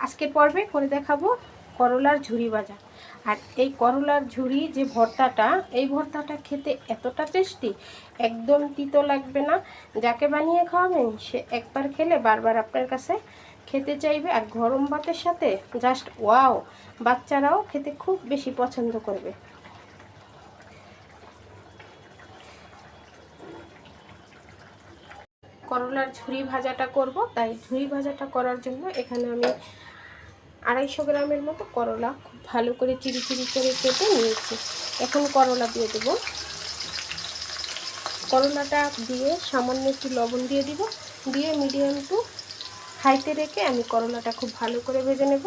আজকের পর্বে করে দেখাবো করলার ঝুরি ভাজা। আর এই করলার ঝুরি যে ভর্তাটা, এই ভর্তাটা খেতে এতটা টেস্টি, একদম তিতো লাগবে না। যাকে বানিয়ে খাওয়াবেন সে একবার খেলে বারবার আপনার কাছে খেতে চাইবে। আর গরম ভাতের সাথে জাস্ট ওয়াও, বাচ্চারাও খেতে খুব বেশি পছন্দ করবে। করলার ঝুরি ভাজাটা করব, তাই ঝুরি ভাজাটা করার জন্য এখানে আমি 250 গ্রামের মতো করলা খুব ভালো করে চিরি চিরি করে কেটে নিয়েছি। এখন করলা দিয়ে দেব। করলাটা দিয়ে সামান্য একটু লবণ দিয়ে দিব, দিয়ে মিডিয়াম টু হাইতে রেখে আমি করলাটা খুব ভালো করে ভেজে নেব।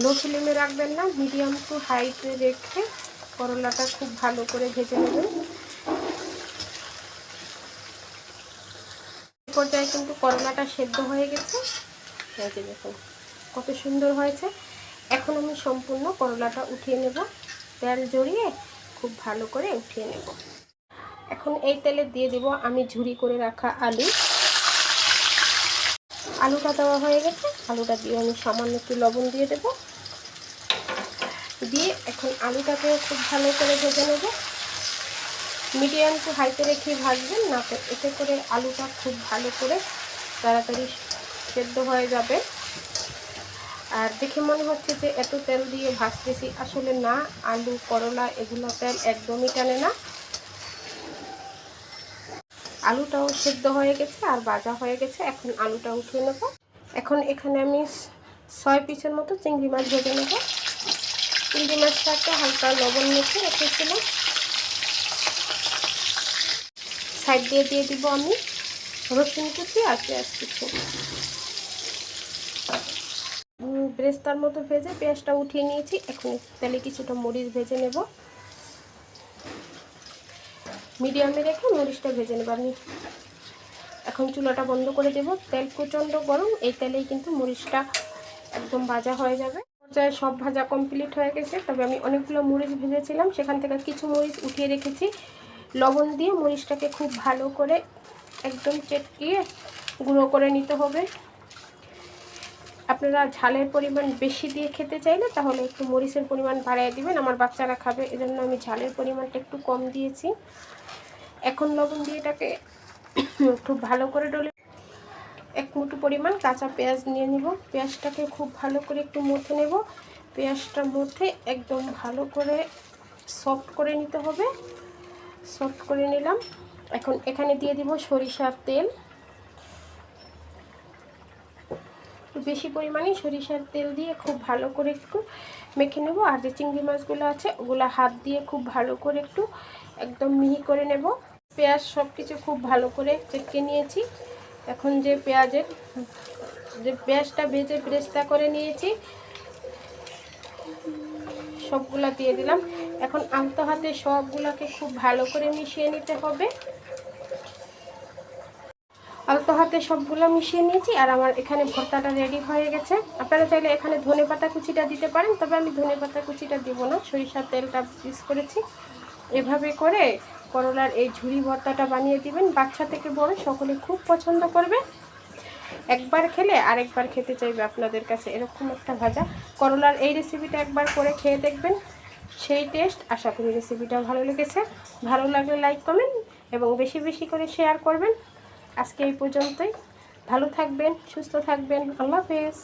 লো ফ্লেমে রাখবেন না, মিডিয়াম টু হাইতে রেখে করলাটা খুব ভালো করে ভেজে নেবেন। এই পর্যায়ে কিন্তু করলাটা সেদ্ধ হয়ে গেছে, এই যে দেখুন কত সুন্দর হয়েছে। এখন আমি সম্পূর্ণ করলাটা উঠিয়ে নেব, তেল জড়িয়ে খুব ভালো করে উঠিয়ে নেব। এখন এই তেলে দিয়ে দেব আমি ঝুরি করে রাখা আলু। আলুটা দেওয়া হয়ে গেছে, আলুটা দিয়ে আমি সামান্য একটু লবণ দিয়ে দেব, দিয়ে এখন আলুটাকে খুব ভালো করে ভেজে নেব। মিডিয়াম টু হাইতে রেখে ভাজবেন, না তো এতে করে আলুটা খুব ভালো করে তাড়াতাড়ি সেদ্ধ হয়ে যাবে। আর দেখে মনে হচ্ছে যে এত তেল দিয়ে ভাজতেছি, আসলে না, আলু করলা এগুলো তেল একদমই টানে না। আলুটাও সেদ্ধ হয়ে গেছে আর ভাজা হয়ে গেছে। এখন আলুটা উঠিয়ে নেব। এখন এখানে আমি 6 পিসের মতো চিংড়ি মাছ ভেজে নেব। চিংড়ি মাছটাকে হালকা লবণ মেখে রেখেছিলাম। সাইড দিয়ে দিয়ে দিব আমি রসুন কুচি আর পেঁয়াজ কুচি। ব্রেস্তার মতো ভেজে পেঁয়াজটা উঠিয়ে নিয়েছি। এখন তেলে কিছুটা মরিচ ভেজে নেব, মিডিয়ামে রেখে মরিচটা ভেজে নেব আমি। এখন চুলাটা বন্ধ করে দেব। তেল প্রচণ্ড গরম, এই তেলেই কিন্তু মরিচটা একদম ভাজা হয়ে যাবে। পর্যায়ে সব ভাজা কমপ্লিট হয়ে গেছে, তবে আমি অনেকগুলো মরিচ ভেজেছিলাম, সেখান থেকে কিছু মরিচ উঠিয়ে রেখেছি। লবণ দিয়ে মরিচটাকে খুব ভালো করে একদম চেটকিয়ে গুঁড়ো করে নিতে হবে। আপনারা ঝালের পরিমাণ বেশি দিয়ে খেতে চাইলে তাহলে একটু মরিচের পরিমাণ বাড়িয়ে দিবেন। আমার বাচ্চারা খাবে, এজন্য আমি ঝালের পরিমাণটা একটু কম দিয়েছি। এখন লবণ দিয়ে এটাকে খুব ভালো করে ডলে 1 মুঠো পরিমাণ কাঁচা পেঁয়াজ নিয়ে নিব। পেঁয়াজটাকে খুব ভালো করে একটু মথে নেব। পেঁয়াজটা মথে একদম ভালো করে সফট করে নিতে হবে। সফট করে নিলাম। এখন এখানে দিয়ে দিব সরিষার তেল। বেশি পরিমাণে সরিষার তেল দিয়ে খুব ভালো করে একটু মেখে নেব। আর যে চিংড়ি মাছগুলো আছে ওগুলো হাত দিয়ে খুব ভালো করে একটু একদম মিহি করে নেব। পেঁয়াজ সব কিছু খুব ভালো করে চেকে নিয়েছি। এখন যে পেঁয়াজটা ভেজে ব্রেস্তা করে নিয়েছি সবগুলা দিয়ে দিলাম। এখন আলতো হাতে সবগুলাকে খুব ভালো করে মিশিয়ে নিতে হবে। আলতো হাতে সবগুলো মিশিয়ে নিয়েছি আর আমার এখানে ভর্তাটা রেডি হয়ে গেছে। আপনারা চাইলে এখানে ধনেপাতা কুচিটা দিতে পারেন, তবে আমি ধনেপাতা কুচিটা দিব না, সরিষার তেলটা ইউজ করেছি। এভাবে করে করলার এই ঝুরি ভর্তাটা বানিয়ে দিবেন, বাচ্চা থেকে বড় সকলে খুব পছন্দ করবে। একবার খেলে আরেকবার খেতে চাইবে আপনাদের কাছে এরকম একটা ভাজা। করলার এই রেসিপিটা একবার করে খেয়ে দেখবেন, সেই টেস্ট। আশা করি রেসিপিটা ভালো লেগেছে। ভালো লাগলে লাইক কমেন্ট এবং বেশি বেশি করে শেয়ার করবেন। আজকে এই পর্যন্তই। ভালো থাকবেন, সুস্থ থাকবেন। আল্লাহ হাফেজ।